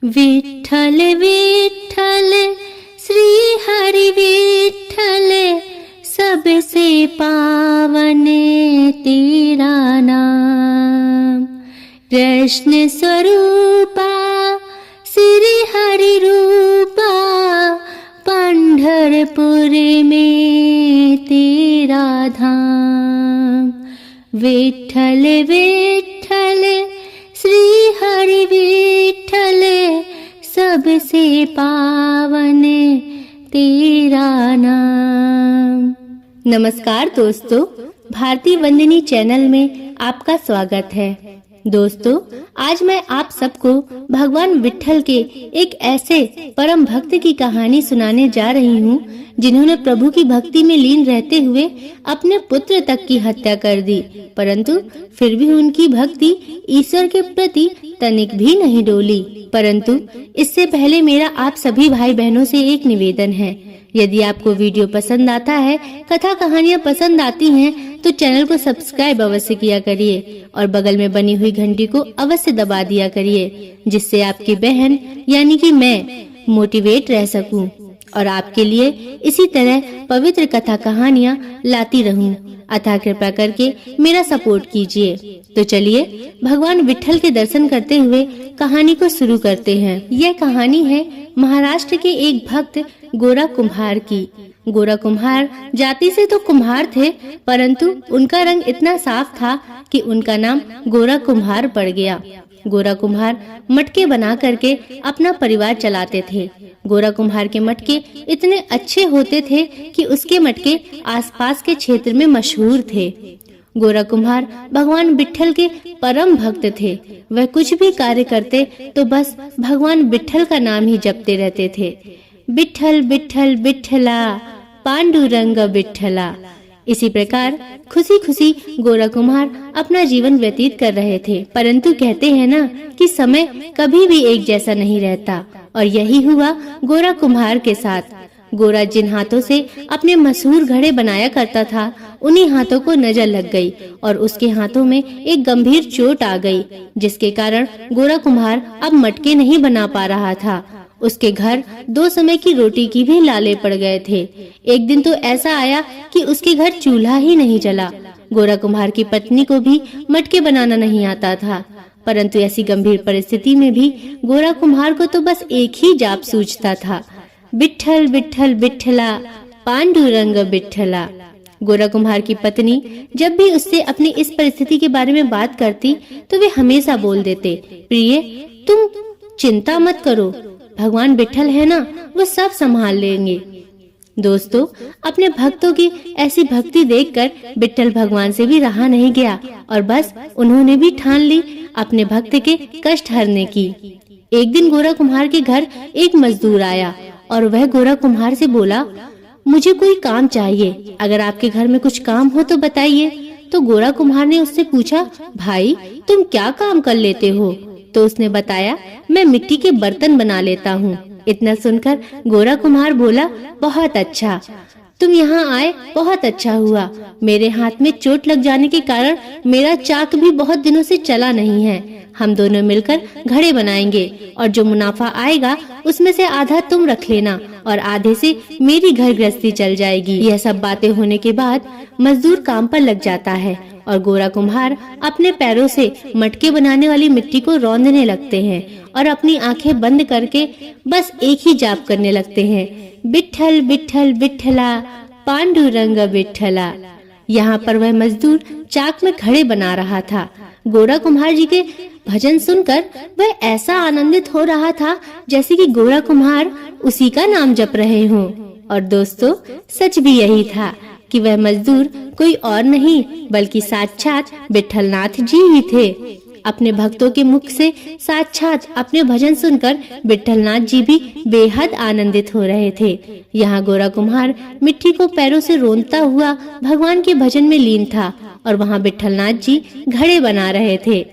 विठ्ठल विठ्ठल श्री हरि विठ्ठल, सबसे पावन तेरा नाम। कृष्ण स्वरूपा श्री हरि रूपा, पंढरपुर में तेरा धाम। विठ्ठल विठ्ठल श्री हरि विठ्ठल, सबसे पावन तेरा नाम। नमस्कार दोस्तों, भारती वंदिनी चैनल में आपका स्वागत है। दोस्तों, आज मैं आप सबको भगवान विठ्ठल के एक ऐसे परम भक्त की कहानी सुनाने जा रही हूँ जिन्होंने प्रभु की भक्ति में लीन रहते हुए अपने पुत्र तक की हत्या कर दी, परंतु फिर भी उनकी भक्ति ईश्वर के प्रति तनिक भी नहीं डोली। परंतु इससे पहले मेरा आप सभी भाई बहनों से एक निवेदन है, यदि आपको वीडियो पसंद आता है, कथा कहानियाँ पसंद आती हैं, तो चैनल को सब्सक्राइब अवश्य किया करिए और बगल में बनी हुई घंटी को अवश्य दबा दिया करिए, जिससे आपकी बहन यानी कि मैं मोटिवेट रह सकूं और आपके लिए इसी तरह पवित्र कथा कहानियाँ लाती रहूं। अतः कृपया करके मेरा सपोर्ट कीजिए। तो चलिए भगवान विठ्ठल के दर्शन करते हुए कहानी को शुरू करते हैं। यह कहानी है महाराष्ट्र के एक भक्त गोरा कुम्हार की। गोरा कुम्हार जाति से तो कुम्हार थे, परंतु उनका रंग इतना साफ था कि उनका नाम गोरा कुम्हार पड़ गया। गोरा कुम्हार मटके बना करके अपना परिवार चलाते थे। गोरा कुम्हार के मटके इतने अच्छे होते थे कि उसके मटके आसपास के क्षेत्र में मशहूर थे। गोरा कुम्हार भगवान विठ्ठल के परम भक्त थे। वह कुछ भी कार्य करते तो बस भगवान विठ्ठल का नाम ही जपते रहते थे। विठ्ठल विठ्ठल विठ्ठला, पांडुरंग विठ्ठला। इसी प्रकार खुशी खुशी गोरा कुम्हार अपना जीवन व्यतीत कर रहे थे। परंतु कहते हैं ना कि समय कभी भी एक जैसा नहीं रहता, और यही हुआ गोरा कुम्हार के साथ। गोरा जिन हाथों से अपने मशहूर घड़े बनाया करता था, उन्हीं हाथों को नजर लग गई और उसके हाथों में एक गंभीर चोट आ गई, जिसके कारण गोरा कुम्हार अब मटके नहीं बना पा रहा था। उसके घर 2 समय की रोटी की भी लाले पड़ गए थे। एक दिन तो ऐसा आया कि उसके घर चूल्हा ही नहीं जला। गोरा कुम्हार की पत्नी को भी मटके बनाना नहीं आता था, परंतु ऐसी गंभीर परिस्थिति में भी गोरा कुम्हार को तो बस एक ही जाप सूझता था, विठ्ठल विठ्ठल विठ्ठला, पांडुरंग विठ्ठला। गोरा कुम्हार की पत्नी जब भी उससे अपनी इस परिस्थिति के बारे में बात करती तो वे हमेशा बोल देते, प्रिय तुम चिंता मत करो, भगवान विठ्ठल है ना, वो सब संभाल लेंगे। दोस्तों, अपने भक्तों की ऐसी भक्ति देखकर विठ्ठल भगवान से भी रहा नहीं गया और बस उन्होंने भी ठान ली अपने भक्त के कष्ट हरने की। एक दिन गोरा कुम्हार के घर एक मजदूर आया और वह गोरा कुम्हार से बोला, मुझे कोई काम चाहिए, अगर आपके घर में कुछ काम हो तो बताइए। तो गोरा कुम्हार ने उससे पूछा, भाई तुम क्या काम कर लेते हो? तो उसने बताया, मैं मिट्टी के बर्तन बना लेता हूँ। इतना सुनकर गोरा कुम्हार बोला, बहुत अच्छा, तुम यहाँ आए बहुत अच्छा हुआ। मेरे हाथ में चोट लग जाने के कारण मेरा चाक भी बहुत दिनों से चला नहीं है। हम दोनों मिलकर घड़े बनाएंगे और जो मुनाफा आएगा उसमें से आधा तुम रख लेना और आधे से मेरी घर गृहस्थी चल जाएगी। यह सब बातें होने के बाद मजदूर काम पर लग जाता है और गोरा कुम्हार अपने पैरों से मटके बनाने वाली मिट्टी को रौंदने लगते हैं और अपनी आंखें बंद करके बस एक ही जाप करने लगते हैं, विठ्ठल विठ्ठल विठ्ठला, पांडुरंग विठ्ठला। यहाँ पर वह मजदूर चाक में घड़े बना रहा था। गोरा कुम्हार जी के भजन सुनकर वह ऐसा आनंदित हो रहा था जैसे कि गोरा कुम्हार उसी का नाम जप रहे हों। और दोस्तों, सच भी यही था कि वह मजदूर कोई और नहीं बल्कि साक्षात विठ्ठलनाथ जी ही थे। अपने भक्तों के मुख से साक्षात अपने भजन सुनकर विठ्ठलनाथ जी भी बेहद आनंदित हो रहे थे। यहाँ गोरा कुम्हार मिट्टी को पैरों से रोंदता हुआ भगवान के भजन में लीन था और वहाँ विठ्ठलनाथ जी घड़े बना रहे थे।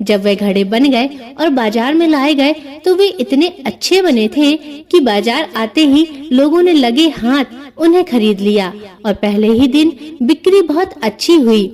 जब वे घड़े बन गए और बाजार में लाए गए तो वे इतने अच्छे बने थे कि बाजार आते ही लोगों ने लगे हाथ उन्हें खरीद लिया और पहले ही दिन बिक्री बहुत अच्छी हुई।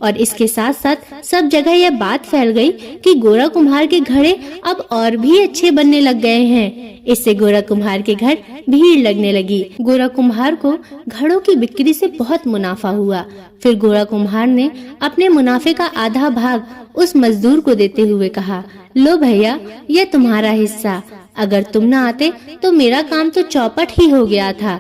और इसके साथ साथ सब जगह यह बात फैल गई कि गोरा कुम्हार के घड़े अब और भी अच्छे बनने लग गए हैं। इससे गोरा कुम्हार के घर भीड़ लगने लगी। गोरा कुम्हार को घड़ों की बिक्री से बहुत मुनाफा हुआ। फिर गोरा कुम्हार ने अपने मुनाफे का आधा भाग उस मजदूर को देते हुए कहा, लो भैया, यह तुम्हारा हिस्सा। अगर तुम न आते तो मेरा काम तो चौपट ही हो गया था।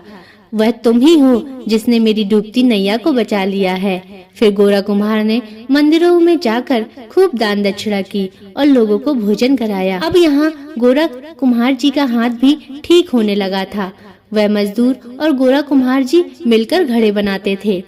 वह तुम ही हो जिसने मेरी डूबती नैया को बचा लिया है। फिर गोरा कुम्हार ने मंदिरों में जाकर खूब दान दक्षिणा की और लोगों को भोजन कराया। अब यहाँ गोरा कुम्हार जी का हाथ भी ठीक होने लगा था। वह मजदूर और गोरा कुम्हार जी मिलकर घड़े बनाते थे।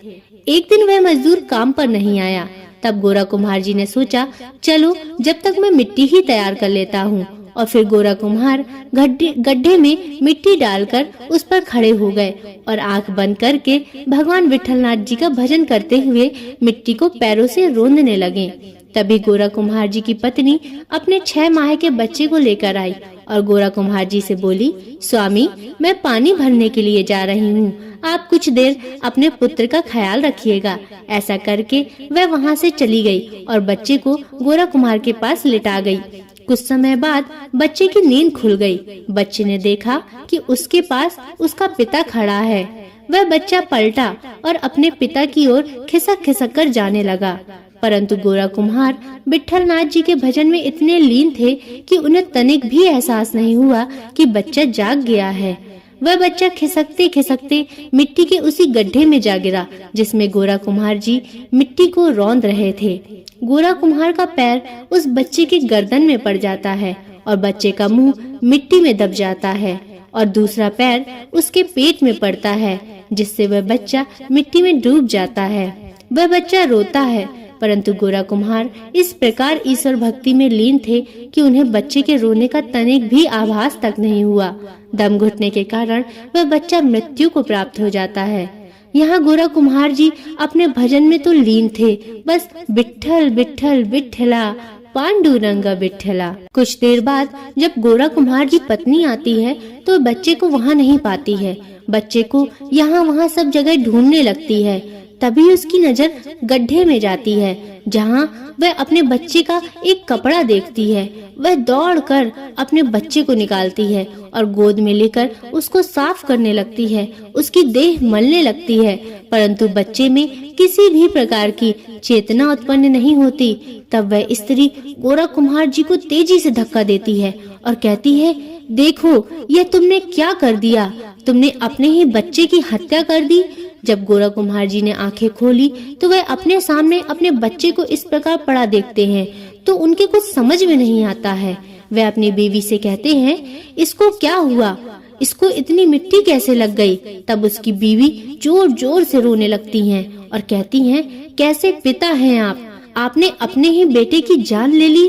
एक दिन वह मजदूर काम पर नहीं आया। तब गोरा कुम्हार जी ने सोचा, चलो जब तक मैं मिट्टी ही तैयार कर लेता हूँ। और फिर गोरा कुम्हार गड्ढे में मिट्टी डालकर उस पर खड़े हो गए और आंख बंद करके भगवान विठलनाथ जी का भजन करते हुए मिट्टी को पैरों से रोंदने लगे। तभी गोरा कुम्हार जी की पत्नी अपने 6 माह के बच्चे को लेकर आई और गोरा कुम्हार जी से बोली, स्वामी, मैं पानी भरने के लिए जा रही हूँ, आप कुछ देर अपने पुत्र का ख्याल रखिएगा। ऐसा करके वह वहाँ से चली गई और बच्चे को गोरा कुम्हार के पास लिटा गई। कुछ समय बाद बच्चे की नींद खुल गई। बच्चे ने देखा कि उसके पास उसका पिता खड़ा है। वह बच्चा पलटा और अपने पिता की ओर खिसक खिसक कर जाने लगा। परंतु गोरा कुम्हार विठलनाथ जी के भजन में इतने लीन थे कि उन्हें तनिक भी एहसास नहीं हुआ कि बच्चा जाग गया है। वह बच्चा खिसकते खिसकते मिट्टी के उसी गड्ढे में जा गिरा जिसमें गोरा कुम्हार जी मिट्टी को रौंद रहे थे। गोरा कुम्हार का पैर उस बच्चे के गर्दन में पड़ जाता है और बच्चे का मुंह मिट्टी में दब जाता है और दूसरा पैर उसके पेट में पड़ता है, जिससे वह बच्चा मिट्टी में डूब जाता है। वह बच्चा रोता है, परंतु गोरा कुम्हार इस प्रकार ईश्वर भक्ति में लीन थे कि उन्हें बच्चे के रोने का तनिक भी आभास तक नहीं हुआ। दम घुटने के कारण वह बच्चा मृत्यु को प्राप्त हो जाता है। यहाँ गोरा कुम्हार जी अपने भजन में तो लीन थे, बस विठ्ठल विठ्ठल विठ्ठला पांडुरंगा विठ्ठला। कुछ देर बाद जब गोरा कुम्हार जी पत्नी आती है तो बच्चे को वहाँ नहीं पाती है। बच्चे को यहाँ वहाँ सब जगह ढूंढने लगती है। तभी उसकी नजर गड्ढे में जाती है जहाँ वह अपने बच्चे का एक कपड़ा देखती है। वह दौड़कर अपने बच्चे को निकालती है और गोद में लेकर उसको साफ करने लगती है, उसकी देह मलने लगती है, परंतु बच्चे में किसी भी प्रकार की चेतना उत्पन्न नहीं होती। तब वह स्त्री गोरा कुम्हार जी को तेजी से धक्का देती है और कहती है, देखो यह तुमने क्या कर दिया, तुमने अपने ही बच्चे की हत्या कर दी। जब गोरा कुम्हार जी ने आंखें खोली तो वह अपने सामने अपने बच्चे को इस प्रकार पड़ा देखते हैं तो उनके कुछ समझ में नहीं आता है। वह अपनी बीवी से कहते हैं, इसको क्या हुआ, इसको इतनी मिट्टी कैसे लग गई। तब उसकी बीवी जोर जोर से रोने लगती हैं और कहती हैं, कैसे पिता हैं आप, आपने अपने ही बेटे की जान ले ली।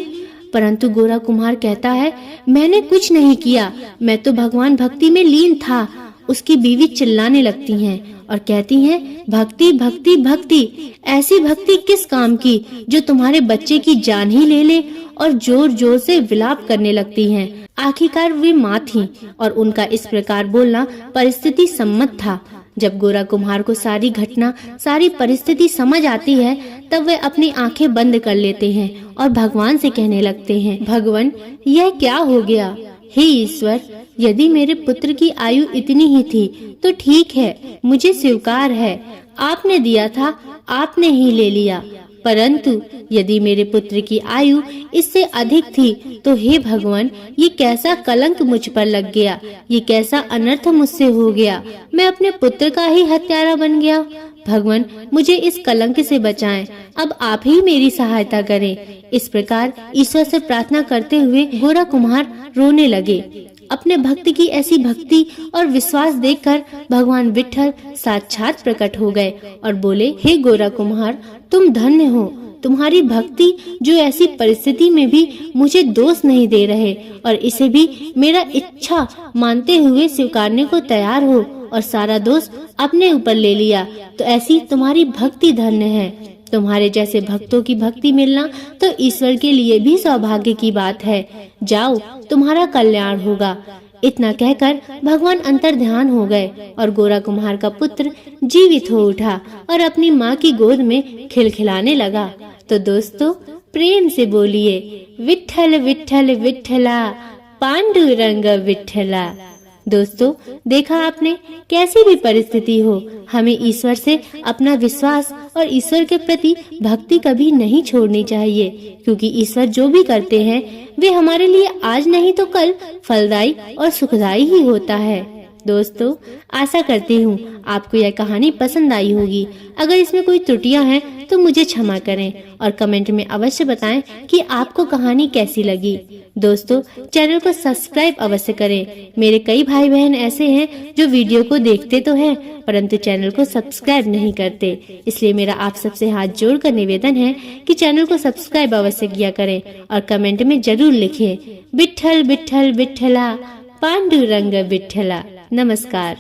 परंतु गोरा कुम्हार कहता है, मैंने कुछ नहीं किया, मैं तो भगवान भक्ति में लीन था। उसकी बीवी चिल्लाने लगती हैं और कहती हैं, भक्ति भक्ति भक्ति, ऐसी भक्ति किस काम की जो तुम्हारे बच्चे की जान ही ले ले। और जोर जोर से विलाप करने लगती हैं। आखिरकार वे माँ थीं और उनका इस प्रकार बोलना परिस्थिति सम्मत था। जब गोरा कुम्हार को सारी घटना, सारी परिस्थिति समझ आती है तब वे अपनी आंखें बंद कर लेते हैं और भगवान से कहने लगते हैं, भगवान यह क्या हो गया। हे ईश्वर, यदि मेरे पुत्र की आयु इतनी ही थी तो ठीक है, मुझे स्वीकार है, आपने दिया था आपने ही ले लिया। परंतु यदि मेरे पुत्र की आयु इससे अधिक थी तो हे भगवान, ये कैसा कलंक मुझ पर लग गया, ये कैसा अनर्थ मुझसे हो गया, मैं अपने पुत्र का ही हत्यारा बन गया। भगवान मुझे इस कलंक से बचाएं, अब आप ही मेरी सहायता करें। इस प्रकार ईश्वर से प्रार्थना करते हुए गोरा कुम्हार रोने लगे। अपने भक्त की ऐसी भक्ति और विश्वास देखकर भगवान विठ्ठल साक्षात प्रकट हो गए और बोले, हे गोरा कुम्हार, तुम धन्य हो, तुम्हारी भक्ति जो ऐसी परिस्थिति में भी मुझे दोष नहीं दे रहे और इसे भी मेरा इच्छा मानते हुए स्वीकारने को तैयार हो और सारा दोष अपने ऊपर ले लिया, तो ऐसी तुम्हारी भक्ति धन्य है। तुम्हारे जैसे भक्तों की भक्ति मिलना तो ईश्वर के लिए भी सौभाग्य की बात है। जाओ, तुम्हारा कल्याण होगा। इतना कहकर भगवान अंतर ध्यान हो गए और गोरा कुम्हार का पुत्र जीवित हो उठा और अपनी माँ की गोद में खिलखिलाने लगा। तो दोस्तों, प्रेम से बोलिए, विठ्ठल विठ्ठल विठ्ठला, पांडुरंग विठ्ठला। दोस्तों, देखा आपने, कैसी भी परिस्थिति हो, हमें ईश्वर से अपना विश्वास और ईश्वर के प्रति भक्ति कभी नहीं छोड़नी चाहिए, क्योंकि ईश्वर जो भी करते हैं वे हमारे लिए आज नहीं तो कल फलदायी और सुखदायी ही होता है। दोस्तों, आशा करती हूँ आपको यह कहानी पसंद आई होगी। अगर इसमें कोई त्रुटियां हैं तो मुझे क्षमा करें और कमेंट में अवश्य बताएं कि आपको कहानी कैसी लगी। दोस्तों, चैनल को सब्सक्राइब अवश्य करें। मेरे कई भाई बहन ऐसे हैं जो वीडियो को देखते तो हैं परंतु चैनल को सब्सक्राइब नहीं करते, इसलिए मेरा आप सबसे हाथ जोड़कर निवेदन है कि चैनल को सब्सक्राइब अवश्य किया करें और कमेंट में जरूर लिखें, विठ्ठल विठ्ठल विठ्ठला, पांडुरंग विठ्ठला। नमस्कार।